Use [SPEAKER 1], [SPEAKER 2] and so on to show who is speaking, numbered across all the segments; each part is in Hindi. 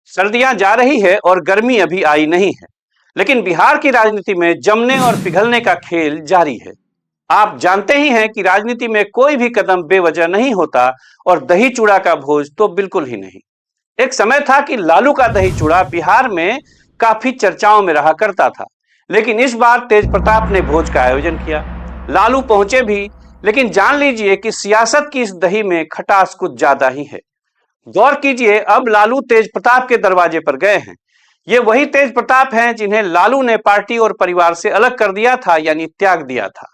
[SPEAKER 1] सर्दियां जा रही है और गर्मी अभी आई नहीं है, लेकिन बिहार की राजनीति में जमने और पिघलने का खेल जारी है। आप जानते ही हैं कि राजनीति में कोई भी कदम बेवजह नहीं होता और दही चूड़ा का भोज तो बिल्कुल ही नहीं। एक समय था कि लालू का दही चूड़ा बिहार में काफी चर्चाओं में रहा करता था, लेकिन इस बार तेज प्रताप ने भोज का आयोजन किया। लालू पहुंचे भी, लेकिन जान लीजिए कि सियासत की इस दही में खटास कुछ ज्यादा ही है। गौर कीजिए, अब लालू तेज प्रताप के दरवाजे पर गए हैं। ये वही तेज प्रताप हैं जिन्हें लालू ने पार्टी और परिवार से अलग कर दिया था, यानी त्याग दिया था।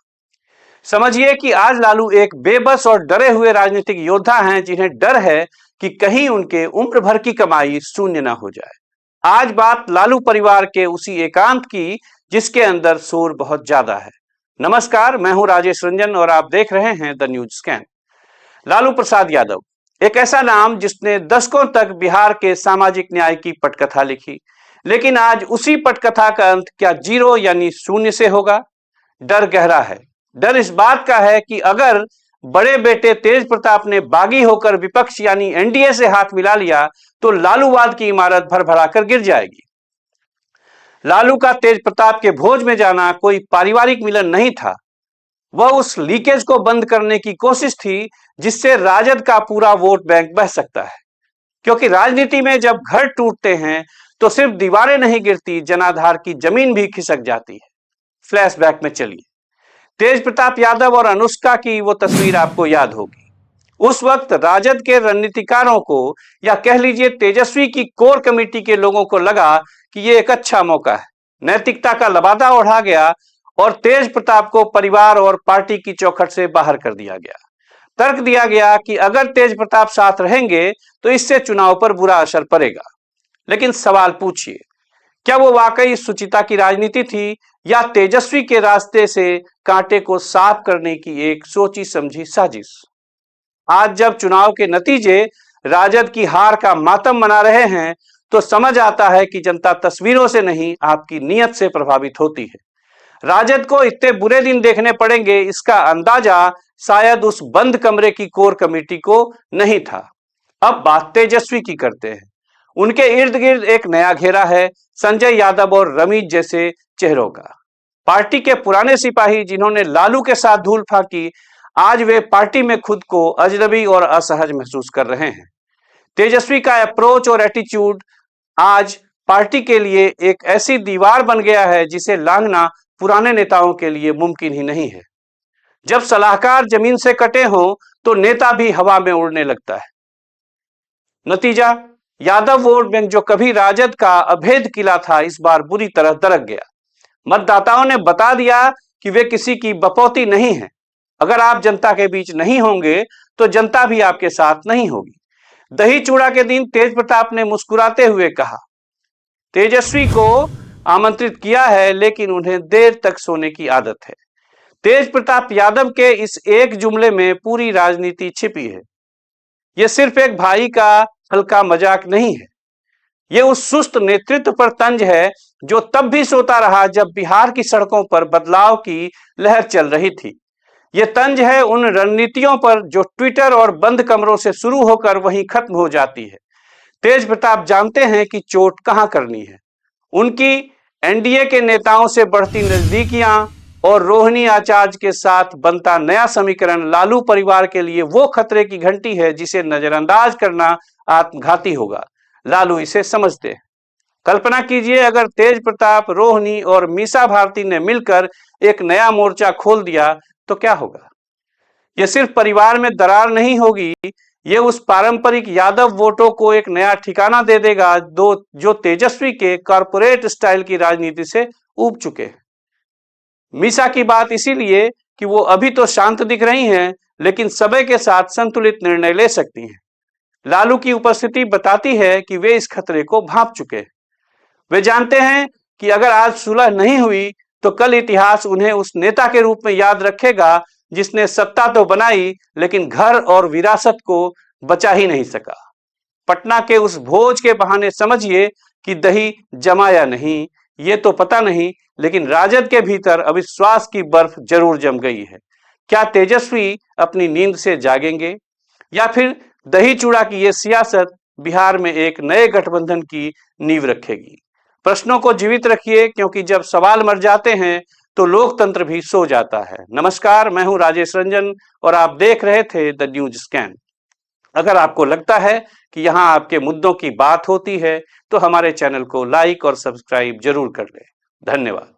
[SPEAKER 1] समझिए कि आज लालू एक बेबस और डरे हुए राजनीतिक योद्धा हैं, जिन्हें डर है कि कहीं उनके उम्र भर की कमाई शून्य ना हो जाए। आज बात लालू परिवार के उसी एकांत की जिसके अंदर शोर बहुत ज्यादा है। नमस्कार, मैं हूं राजेश रंजन और आप देख रहे हैं the news scan. Lalu Prasad Yadav एक ऐसा नाम जिसने दशकों तक बिहार के सामाजिक न्याय की पटकथा लिखी, लेकिन आज उसी पटकथा का अंत क्या जीरो यानी शून्य से होगा? डर गहरा है। डर इस बात का है कि अगर बड़े बेटे तेज प्रताप ने बागी होकर विपक्ष यानी एनडीए से हाथ मिला लिया तो लालूवाद की इमारत भरभराकर गिर जाएगी। लालू का तेज प्रताप के भोज में जाना कोई पारिवारिक मिलन नहीं था, वह उस लीकेज को बंद करने की कोशिश थी जिससे राजद का पूरा वोट बैंक बह सकता है। क्योंकि राजनीति में जब घर टूटते हैं तो सिर्फ दीवारें नहीं गिरती, जनाधार की जमीन भी खिसक जाती है। फ्लैशबैक में चलिए, तेज प्रताप यादव और अनुष्का की वो तस्वीर आपको याद होगी। उस वक्त राजद के रणनीतिकारों को या कह लीजिए तेजस्वी की कोर कमेटी के लोगों को लगा कि ये एक अच्छा मौका है। नैतिकता का लबादा ओढ़ा गया और तेज प्रताप को परिवार और पार्टी की चौखट से बाहर कर दिया गया। तर्क दिया गया कि अगर तेज प्रताप साथ रहेंगे तो इससे चुनाव पर बुरा असर पड़ेगा। लेकिन सवाल पूछिए, क्या वो वाकई सुचिता की राजनीति थी या तेजस्वी के रास्ते से कांटे को साफ करने की एक सोची समझी साजिश? आज जब चुनाव के नतीजे राजद की हार का मातम मना रहे हैं तो समझ आता है कि जनता तस्वीरों से नहीं, आपकी नीयत से प्रभावित होती है। राजद को इतने बुरे दिन देखने पड़ेंगे, इसका अंदाजा शायद उस बंद कमरे की कोर कमेटी को नहीं था। अब बात तेजस्वी की करते हैं। उनके इर्द गिर्द एक नया घेरा है, संजय यादव और रमीज जैसे चेहरों का। पार्टी के पुराने सिपाही जिन्होंने लालू के साथ धूल फाकी, आज वे पार्टी में खुद को अजनबी और असहज महसूस कर रहे हैं। तेजस्वी का अप्रोच और एटीट्यूड आज पार्टी के लिए एक ऐसी दीवार बन गया है जिसे लांघना पुराने नेताओं के लिए मुमकिन ही नहीं है। जब सलाहकार जमीन से कटे हों तो नेता भी हवा में उड़ने लगता है। नतीजा, यादव वोट बैंक जो कभी राजद का अभेद किला था, इस बार बुरी तरह दरक गया। मतदाताओं ने बता दिया कि वे किसी की बपौती नहीं है। अगर आप जनता के बीच नहीं होंगे तो जनता भी आपके साथ नहीं होगी। दही चूड़ा के दिन तेज प्रताप ने मुस्कुराते हुए कहा, तेजस्वी को आमंत्रित किया है लेकिन उन्हें देर तक सोने की आदत है। तेज प्रताप यादव के इस एक जुमले में पूरी राजनीति छिपी है। यह सिर्फ एक भाई का हल्का मजाक नहीं है, यह उस सुस्त नेतृत्व पर तंज है जो तब भी सोता रहा जब बिहार की सड़कों पर बदलाव की लहर चल रही थी। यह तंज है उन रणनीतियों पर जो ट्विटर और बंद कमरों से शुरू होकर वहीं खत्म हो जाती है। तेज प्रताप जानते हैं कि चोट कहां करनी है। उनकी एनडीए के नेताओं से बढ़ती नजदीकियां और रोहिणी आचार्य के साथ बनता नया समीकरण लालू परिवार के लिए वो खतरे की घंटी है जिसे नजरअंदाज करना आत्मघाती होगा। लालू इसे समझते हैं। कल्पना कीजिए, अगर तेज प्रताप, रोहिणी और मीसा भारती ने मिलकर एक नया मोर्चा खोल दिया तो क्या होगा? यह सिर्फ परिवार में दरार नहीं होगी, ये उस पारंपरिक यादव वोटों को एक नया ठिकाना दे देगा जो तेजस्वी के कॉर्पोरेट स्टाइल की राजनीति से ऊब चुके हैं। मीसा की बात इसीलिए कि वो अभी तो शांत दिख रही हैं, लेकिन समय के साथ संतुलित निर्णय ले सकती हैं। लालू की उपस्थिति बताती है कि वे इस खतरे को भांप चुके हैं। वे जानते हैं कि अगर आज सुलह नहीं हुई तो कल इतिहास उन्हें उस नेता के रूप में याद रखेगा जिसने सत्ता तो बनाई लेकिन घर और विरासत को बचा ही नहीं सका। पटना के उस भोज के बहाने समझिए कि दही जमा या नहीं ये तो पता नहीं, लेकिन राजद के भीतर अविश्वास की बर्फ जरूर जम गई है। क्या तेजस्वी अपनी नींद से जागेंगे या फिर दही चूड़ा की ये सियासत बिहार में एक नए गठबंधन की नींव रखेगी। प्रश्नों को जीवित रखिए, क्योंकि जब सवाल मर जाते हैं तो लोकतंत्र भी सो जाता है। नमस्कार, मैं हूं राजेश रंजन और आप देख रहे थे द न्यूज स्कैन। अगर आपको लगता है कि यहां आपके मुद्दों की बात होती है तो हमारे चैनल को लाइक और सब्सक्राइब जरूर कर लें। धन्यवाद।